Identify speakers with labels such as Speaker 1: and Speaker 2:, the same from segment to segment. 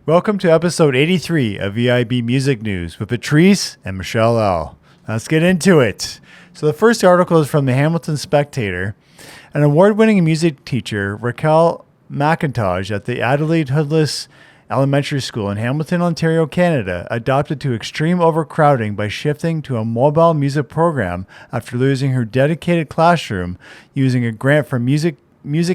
Speaker 1: Welcome to episode 83 of EIB Music News with Patrice and Michelle L. Let's get into it. So the first article is from the Hamilton Spectator. An award-winning music teacher, Raquel McIntosh at the Adelaide Hoodless Elementary School in Hamilton, Ontario, Canada, adopted to extreme overcrowding by shifting to a mobile music program after losing her dedicated classroom. Using a grant from Music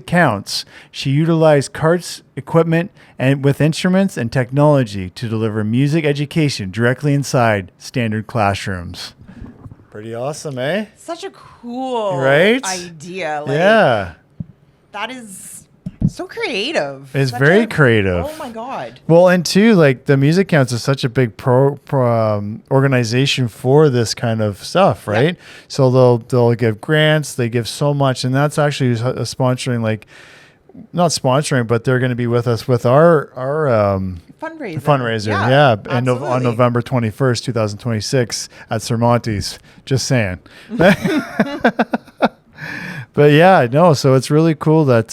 Speaker 1: Counts, she utilized carts, equipment, and with instruments and technology to deliver music education directly inside standard classrooms. Pretty awesome, eh?
Speaker 2: Such a cool idea.
Speaker 1: Yeah.
Speaker 2: That is so creative.
Speaker 1: It's very creative.
Speaker 2: Oh my God.
Speaker 1: Well, and too, like the Music Counts is such a big organization for this kind of stuff, right? Yeah. So they'll give grants, they give so much, and that's actually sponsoring, like not sponsoring, but they're going to be with us with our fundraiser. Yeah. And on November 21st, 2026 at Sermonti's. Just saying. But yeah, no. So it's really cool that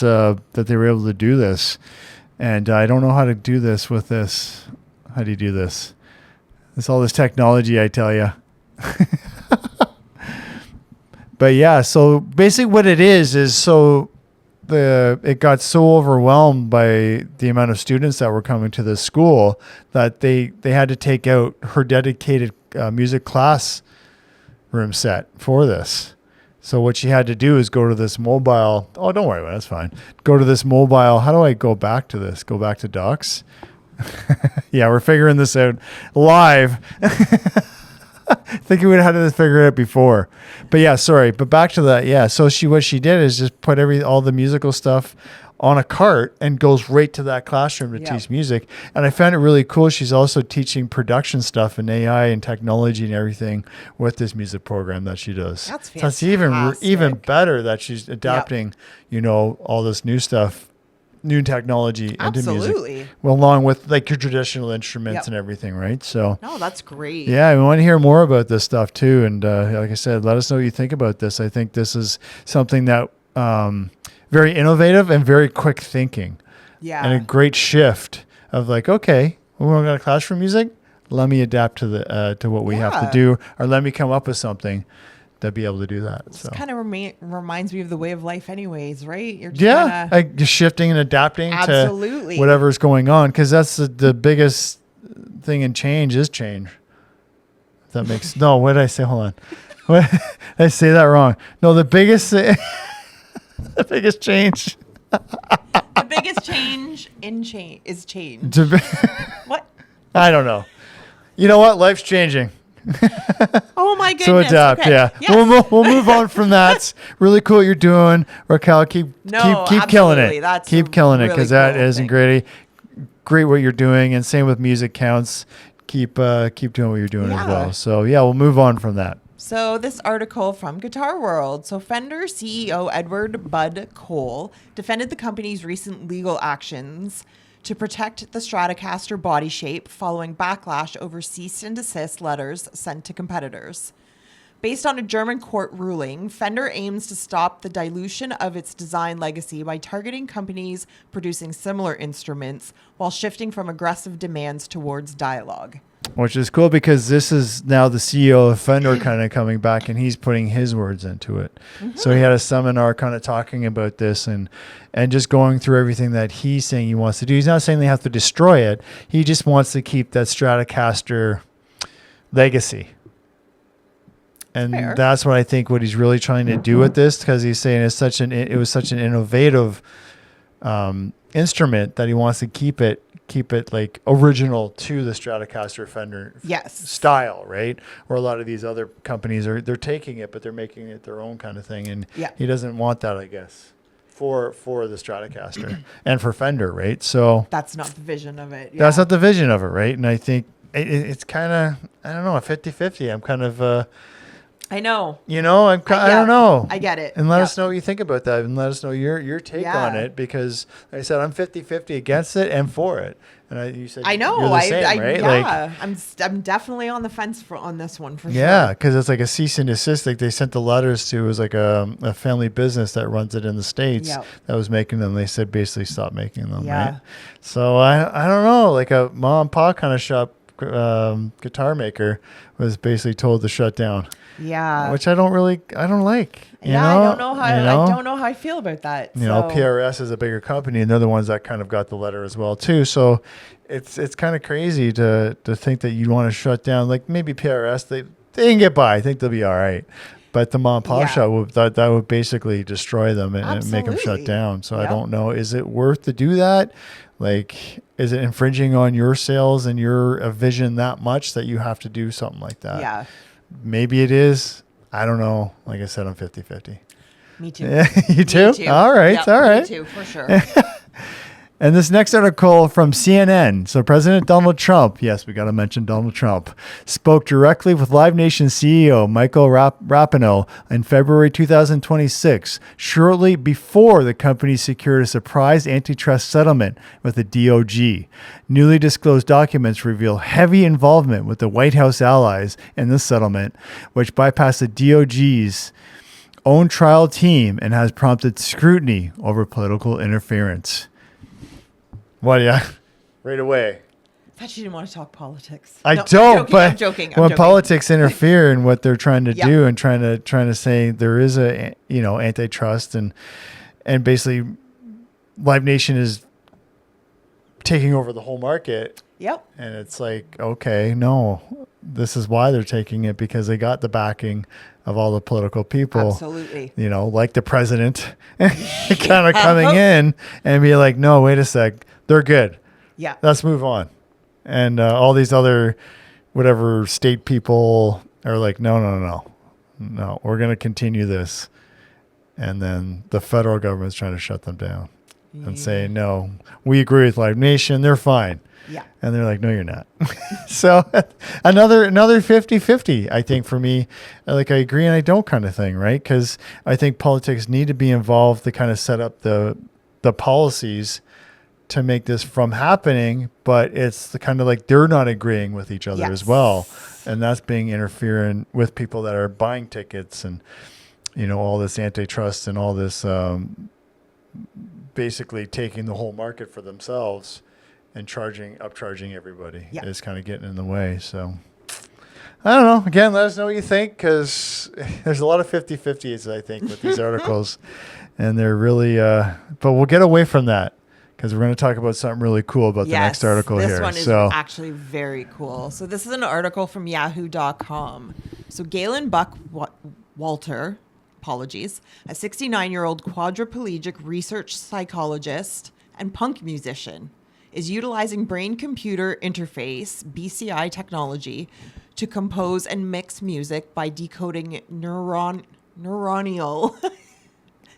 Speaker 1: they were able to do this, and I don't know how to do this with this. How do you do this? It's all this technology, I tell you. But yeah, so basically what it is so it got so overwhelmed by the amount of students that were coming to this school that they had to take out her dedicated music class room set for this. So what she had to do is go to this mobile. Oh, don't worry about it. That's fine. Go to this mobile. How do I go back to this? Go back to docs? Yeah, we're figuring this out live. Think we would have had to figure it out before. But yeah, sorry. But back to that. Yeah. So what she did is just put all the musical stuff on a cart and goes right to that classroom to teach music. And I found it really cool. She's also teaching production stuff and AI and technology and everything with this music program that she does.
Speaker 2: That's fantastic.
Speaker 1: So it's even better that she's adapting, all this new stuff, new technology into music. Well, along with like your traditional instruments and everything, right? So
Speaker 2: no, that's great.
Speaker 1: Yeah, we want to hear more about this stuff too. And like I said, let us know what you think about this. I think this is something that very innovative and very quick thinking. Yeah. And a great shift of like, okay, we're going to classroom music. Let me adapt to what we have to do, or let me come up with something to be able to do that.
Speaker 2: This kind of reminds me of the way of life anyways, right? You're
Speaker 1: just like just shifting and adapting to whatever's going on, because that's the biggest thing in change is change. If that makes no, what did I say? Hold on. What, did I say that wrong? No, the biggest the biggest change.
Speaker 2: The biggest change is change. What?
Speaker 1: I don't know. You know what? Life's changing.
Speaker 2: Oh my goodness.
Speaker 1: So adapt, yeah. Yes. We'll move on from that. Really cool what you're doing, Raquel. Keep killing it. Keep killing it, because that isn't great what you're doing. And same with Music Counts. Keep doing what you're doing as well. So yeah, we'll move on from that.
Speaker 2: So this article from Guitar World. So Fender CEO Edward Bud Cole defended the company's recent legal actions to protect the Stratocaster body shape following backlash over cease and desist letters sent to competitors. Based on a German court ruling, Fender aims to stop the dilution of its design legacy by targeting companies producing similar instruments while shifting from aggressive demands towards dialogue.
Speaker 1: Which is cool, because this is now the CEO of Fender kind of coming back, and he's putting his words into it. Mm-hmm. So he had a seminar kind of talking about this and just going through everything that he's saying he wants to do. He's not saying they have to destroy it. He just wants to keep that Stratocaster legacy. And that's what I think what he's really trying to do with this, because he's saying it was such an innovative instrument that he wants to keep it like original to the Stratocaster Fender style, right? Or a lot of these other companies they're taking it, but they're making it their own kind of thing. And he doesn't want that, I guess, for the Stratocaster and for Fender, right? So
Speaker 2: that's not the vision of it.
Speaker 1: That's not the vision of it, right? And I think it's kind of, I don't know, a 50-50. I'm kind of
Speaker 2: I know.
Speaker 1: You know, I don't know.
Speaker 2: I get it.
Speaker 1: And let us know what you think about that, and let us know your take on
Speaker 2: Yeah.
Speaker 1: it, because like I said, I'm 50-50 against it and for it. And you said
Speaker 2: I know.
Speaker 1: you're the same, right?
Speaker 2: Yeah, I'm definitely on the fence on this one for sure.
Speaker 1: Yeah, because it's like a cease and desist. Like they sent the letters to, it was like a family business that runs it in the States that was making them. They said basically stop making them, right? So I don't know, like a mom and pop kind of shop guitar maker was basically told to shut down.
Speaker 2: Yeah.
Speaker 1: Which I don't like. You know?
Speaker 2: I don't know how I don't know how I feel about that.
Speaker 1: You know, PRS is a bigger company, and they're the ones that kind of got the letter as well too. So it's kind of crazy to think that you want to shut down. Like maybe PRS, they can get by. I think they'll be all right. But the mom and pop shop that would basically destroy them and make them shut down. So I don't know. Is it worth to do that? Like, is it infringing on your sales and your vision that much that you have to do something like that?
Speaker 2: Yeah.
Speaker 1: Maybe it is. I don't know. Like I said, I'm 50-50.
Speaker 2: Me too.
Speaker 1: You too?
Speaker 2: Me too.
Speaker 1: All right.
Speaker 2: Yep,
Speaker 1: all right.
Speaker 2: Me too, for sure.
Speaker 1: And this next article from CNN. So President Donald Trump, yes, we got to mention Donald Trump, spoke directly with Live Nation CEO Michael Rapino in February 2026, shortly before the company secured a surprise antitrust settlement with the DOJ. Newly disclosed documents reveal heavy involvement with the White House allies in this settlement, which bypassed the DOJ's own trial team and has prompted scrutiny over political interference. What? Yeah, right away.
Speaker 2: I thought you didn't want to talk politics.
Speaker 1: I
Speaker 2: No,
Speaker 1: don't.
Speaker 2: I'm joking.
Speaker 1: When politics interfere in what they're trying to
Speaker 2: Yeah.
Speaker 1: do and trying to say there is a antitrust and basically Live Nation is taking over the whole market.
Speaker 2: Yep.
Speaker 1: And it's like, okay, no, this is why they're taking it, because they got the backing of all the political people.
Speaker 2: Absolutely.
Speaker 1: You know, like the president kind of coming in and be like, no, wait a sec. They're good.
Speaker 2: Yeah.
Speaker 1: Let's move on. And all these other whatever state people are like, no, we're going to continue this. And then the federal government's trying to shut them down and say, no, we agree with Live Nation. They're fine.
Speaker 2: Yeah.
Speaker 1: And they're like, no, you're not. So another 50-50, I think, for me. Like, I agree and I don't kind of thing, right? Because I think politics need to be involved to kind of set up the policies to make this from happening. But it's the kind of like they're not agreeing with each other as well. And that's being interfering with people that are buying tickets and, you know, all this antitrust and all this basically taking the whole market for themselves and upcharging everybody is kind of getting in the way. So I don't know. Again, let us know what you think, because there's a lot of 50-50s, I think, with these articles. And they're really, but we'll get away from that, because we're going to talk about something really cool about the next article here.
Speaker 2: This one is actually very cool. So this is an article from yahoo.com. So Galen Buck Walter, apologies, a 69-year-old quadriplegic research psychologist and punk musician, is utilizing brain-computer interface, BCI technology, to compose and mix music by decoding neuronal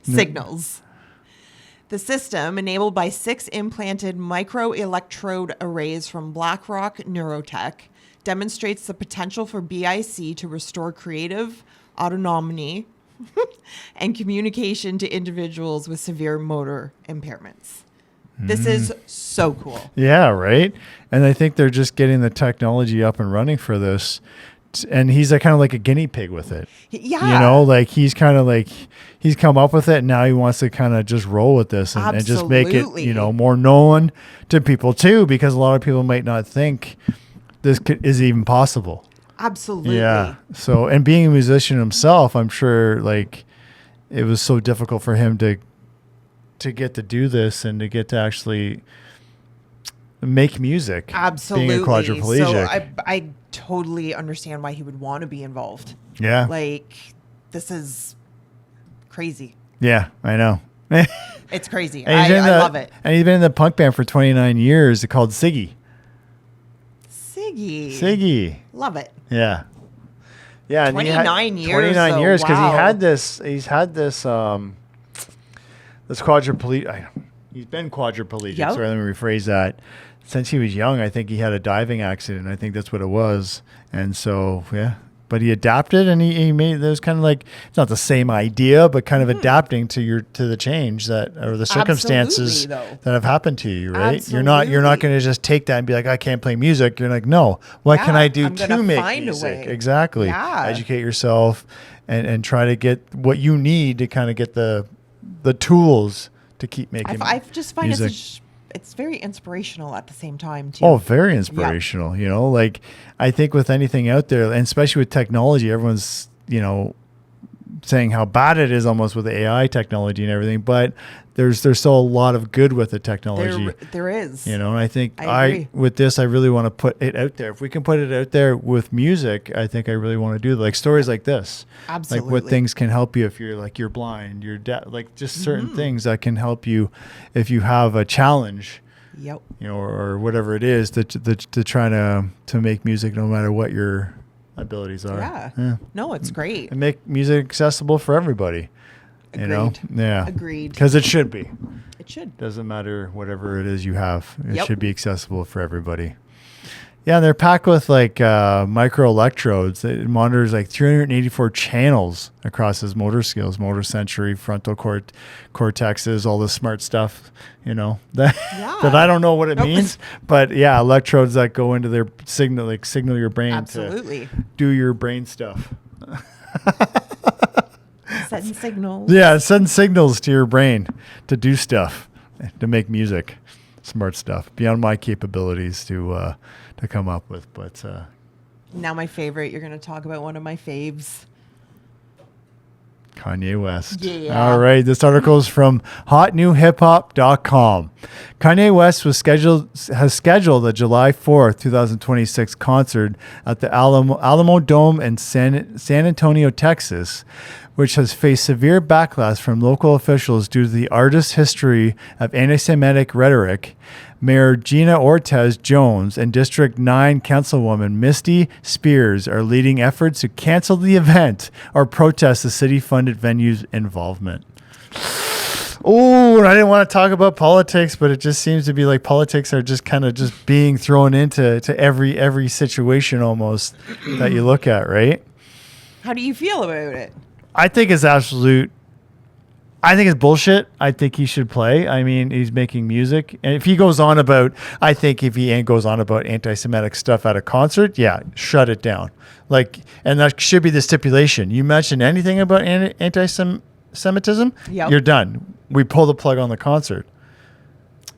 Speaker 2: signals. The system, enabled by 6 implanted microelectrode arrays from BlackRock Neurotech, demonstrates the potential for BIC to restore creative autonomy and communication to individuals with severe motor impairments. This is so cool.
Speaker 1: Yeah, right? And I think they're just getting the technology up and running for this. And he's kind of like a guinea pig with it.
Speaker 2: Yeah.
Speaker 1: You know, like he's kind of like, he's come up with it. And now he wants to kind of just roll with this and just make it, you know, more known to people too, because a lot of people might not think this is even possible.
Speaker 2: Absolutely.
Speaker 1: Yeah. So, and being a musician himself, I'm sure like it was so difficult for him to get to do this and to get to actually make music.
Speaker 2: Absolutely.
Speaker 1: Being a quadriplegic.
Speaker 2: So I totally understand why he would want to be involved.
Speaker 1: Yeah.
Speaker 2: Like, this is crazy.
Speaker 1: Yeah, I know.
Speaker 2: It's crazy.
Speaker 1: I
Speaker 2: love it.
Speaker 1: And he's been in the punk band for 29 years called Siggy.
Speaker 2: Siggy. Love it.
Speaker 1: Yeah. Yeah.
Speaker 2: 29 years.
Speaker 1: 29 years, because
Speaker 2: wow.
Speaker 1: he's had this quadriplegic. He's been quadriplegic.
Speaker 2: Yep.
Speaker 1: Sorry, let me rephrase that. Since he was young, I think he had a diving accident. I think that's what it was. And so, yeah, but he adapted and he made those kind of like, it's not the same idea, but kind of adapting to the change that, or the circumstances that have happened to you, right?
Speaker 2: Absolutely.
Speaker 1: You're not going to just take that and be like, I can't play music. You're like, no, what can I do
Speaker 2: I'm
Speaker 1: to
Speaker 2: gonna
Speaker 1: make
Speaker 2: find a
Speaker 1: music?
Speaker 2: way.
Speaker 1: Exactly.
Speaker 2: Yeah.
Speaker 1: Educate yourself and try to get what you need to kind of get the tools to keep making
Speaker 2: I just find
Speaker 1: music.
Speaker 2: it's very inspirational at the same time too.
Speaker 1: Oh, very inspirational. You know, like I think with anything out there, and especially with technology, everyone's, saying how bad it is almost with the AI technology and everything, but there's still a lot of good with the technology.
Speaker 2: There is.
Speaker 1: And I think
Speaker 2: I agree.
Speaker 1: with this, I really want to put it out there. If we can put it out there with music, I think I really want to do like stories like this.
Speaker 2: Absolutely.
Speaker 1: Like what things can help you if you're blind, you're deaf, like just certain things that can help you if you have a challenge.
Speaker 2: Yep.
Speaker 1: Or whatever it is to try to make music no matter what your abilities are.
Speaker 2: Yeah. No, it's great.
Speaker 1: And make music accessible for everybody.
Speaker 2: Agreed.
Speaker 1: Yeah.
Speaker 2: Agreed.
Speaker 1: Because it should be.
Speaker 2: It should.
Speaker 1: Doesn't matter whatever it is you have. It
Speaker 2: Yep.
Speaker 1: should be accessible for everybody. Yeah, they're packed with like micro electrodes. It monitors like 384 channels across his motor skills, motor sensory, frontal cortexes, all this smart stuff, that I don't know what it means. But yeah, electrodes that go into their signal your brain
Speaker 2: Absolutely.
Speaker 1: to do your brain stuff.
Speaker 2: Setting signals.
Speaker 1: Yeah, send signals to your brain to do stuff, to make music, smart stuff beyond my capabilities to come up with. But
Speaker 2: now my favorite. You're going to talk about one of my faves.
Speaker 1: Kanye West.
Speaker 2: Yeah.
Speaker 1: All right. This article is from hotnewhiphop.com. Kanye West has scheduled a July 4th, 2026 concert at the Alamo Dome in San Antonio, Texas, which has faced severe backlash from local officials due to the artist's history of anti-Semitic rhetoric. Mayor Gina Ortiz Jones and District 9 Councilwoman Misty Spears are leading efforts to cancel the event or protest the city-funded venue's involvement. Oh, and I didn't want to talk about politics, but it just seems to be like politics are just kind of just being thrown into every situation almost that you look at, right?
Speaker 2: How do you feel about it?
Speaker 1: I think it's bullshit. I think he should play. I mean, he's making music. And if he goes on about anti-Semitic stuff at a concert, yeah, shut it down. And that should be the stipulation. You mention anything about anti-Semitism, you're done. We pull the plug on the concert.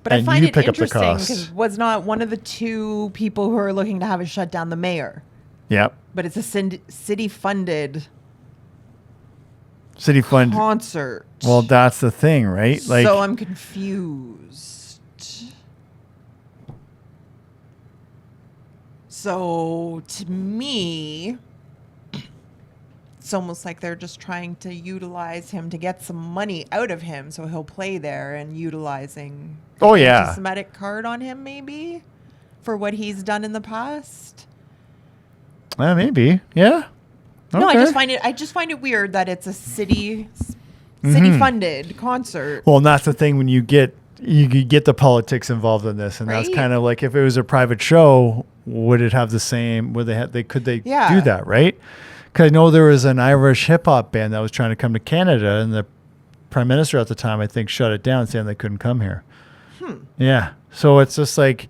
Speaker 2: But I find it interesting because was not one of the two people who are looking to have it shut down the mayor.
Speaker 1: Yep.
Speaker 2: But it's a city-funded concert.
Speaker 1: Well, that's the thing, right?
Speaker 2: So I'm confused. So to me, it's almost like they're just trying to utilize him to get some money out of him so he'll play there and utilizing anti-Semitic card on him maybe for what he's done in the past.
Speaker 1: Maybe. Yeah.
Speaker 2: No,
Speaker 1: Okay.
Speaker 2: I just find it weird that it's a city funded concert.
Speaker 1: Well, and that's the thing when you get the politics involved in this, and that's
Speaker 2: Right?
Speaker 1: kind of like if it was a private show, would it have the same? Would they could they do that, right? Because I know there was an Irish hip hop band that was trying to come to Canada, and the prime minister at the time, I think, shut it down, saying they couldn't come here. Yeah, so it's just like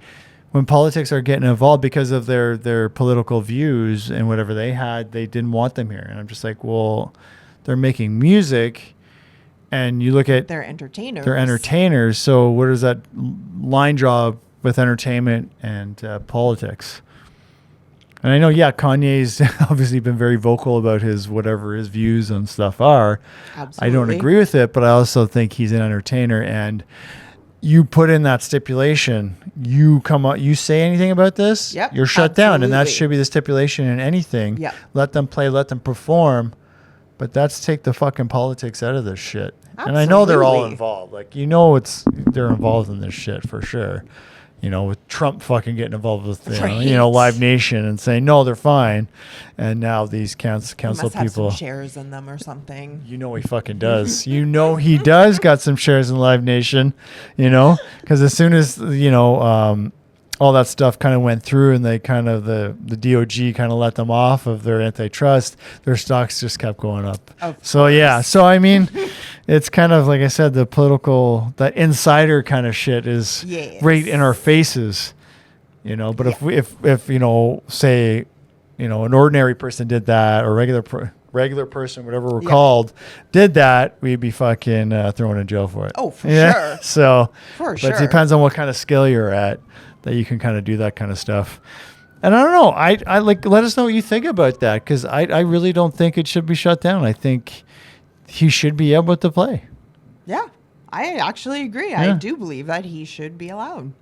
Speaker 1: when politics are getting involved because of their political views and whatever they had, they didn't want them here. And I'm just like, well, they're making music, and you look at
Speaker 2: They're entertainers.
Speaker 1: they're entertainers. So where does that line draw with entertainment and politics? And I know, Kanye's obviously been very vocal about whatever his views on stuff are.
Speaker 2: Absolutely.
Speaker 1: I don't agree with it, but I also think he's an entertainer. And you put in that stipulation, you come out, you say anything about this, you're shut down. And that should be the stipulation in anything.
Speaker 2: Yep.
Speaker 1: Let them play, let them perform. But that's take the fucking politics out of this shit.
Speaker 2: Absolutely.
Speaker 1: And I know they're all involved. They're involved in this shit for sure. With Trump fucking getting involved with Live Nation and saying no, they're fine, and now these council
Speaker 2: He must have
Speaker 1: people
Speaker 2: some shares in them or something.
Speaker 1: He fucking does. He does got some shares in Live Nation. Because as soon as all that stuff kind of went through and they kind of, the DOG kind of let them off of their antitrust, their stocks just kept going up. So, yeah. So, I mean, it's kind of, like I said, the political, that insider kind of shit is right in our faces, you know. But if you know, say, you know, an ordinary person did that, or regular person, whatever we're called, did that, we'd be fucking thrown in jail for it.
Speaker 2: Oh, for sure.
Speaker 1: So,
Speaker 2: but
Speaker 1: it depends on what kind of skill you're at that you can kind of do that kind of stuff. And I don't know. I like, let us know what you think about that, because I really don't think it should be shut down. I think he should be able to play.
Speaker 2: Yeah, I actually agree.
Speaker 1: Yeah.
Speaker 2: I do believe that he should be allowed.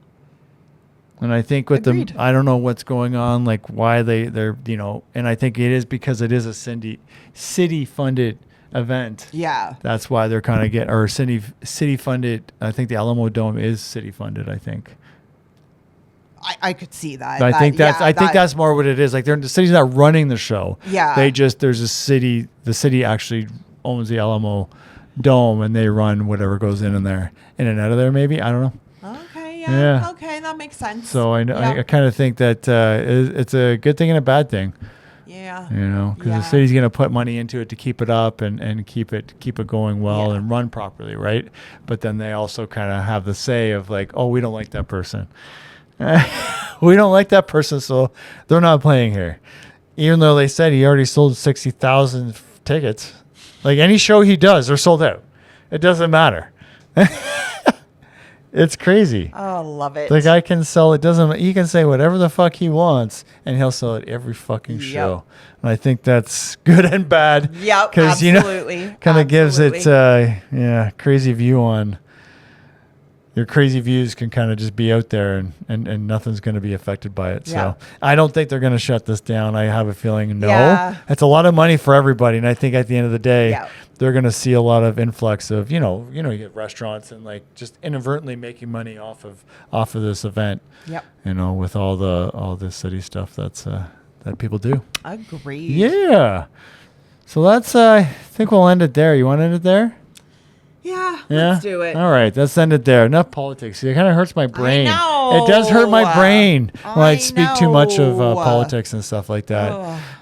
Speaker 1: And I think with
Speaker 2: Agreed.
Speaker 1: them, I don't know what's going on, like why they're, you know, and I think it is because it is a city funded event.
Speaker 2: Yeah.
Speaker 1: That's why they're kind of or city funded. I think the Alamo Dome is city funded, I think.
Speaker 2: I could see that.
Speaker 1: I think that's more what it is. Like, the city's not running the show.
Speaker 2: Yeah.
Speaker 1: There's a city, the city actually owns the Alamo Dome, and they run whatever goes in there, in and out of there, maybe. I don't know.
Speaker 2: Okay, yeah. Okay, that makes sense.
Speaker 1: So I kind of think that it's a good thing and a bad thing.
Speaker 2: Yeah.
Speaker 1: You know, because the city's going to put money into it to keep it up and keep it going well and run properly, right? But then they also kind of have the say of like, oh, we don't like that person. We don't like that person, so they're not playing here. Even though they said he already sold 60,000 tickets. Like, any show he does, they're sold out. It doesn't matter. It's crazy.
Speaker 2: Oh, love it.
Speaker 1: The guy can sell it. He can say whatever the fuck he wants, and he'll sell it every fucking show. And I think that's good and bad.
Speaker 2: Yep,
Speaker 1: because
Speaker 2: absolutely.
Speaker 1: Kind of gives it crazy view on. Your crazy views can kind of just be out there, and nothing's going to be affected by it. So I don't think they're going to shut this down. I have a feeling it's a lot of money for everybody, and I think at the end of the day, they're going to see a lot of influx of you get restaurants and like just inadvertently making money off of this event.
Speaker 2: Yep.
Speaker 1: You know, with all the city stuff that people do.
Speaker 2: Agreed.
Speaker 1: Yeah. So that's I think we'll end it there. You want to end it there?
Speaker 2: Yeah, let's do it.
Speaker 1: All right, let's end it there. Enough politics. It kind of hurts my brain.
Speaker 2: I know.
Speaker 1: It does hurt my brain when I speak too much of
Speaker 2: know.
Speaker 1: politics and stuff like that.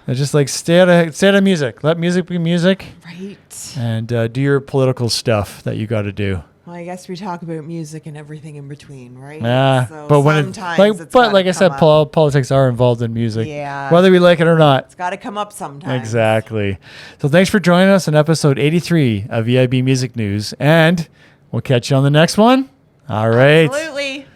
Speaker 1: I just like stay out of music. Let music be music.
Speaker 2: Right.
Speaker 1: And do your political stuff that you got to do.
Speaker 2: Well, I guess we talk about music and everything in between, right?
Speaker 1: Yeah,
Speaker 2: so
Speaker 1: but when like I said, politics are involved in music.
Speaker 2: Yeah.
Speaker 1: Whether we like it or not.
Speaker 2: It's got to come up sometime.
Speaker 1: Exactly. So thanks for joining us in episode 83 of EIB Music News, and we'll catch you on the next one. All right.
Speaker 2: Absolutely.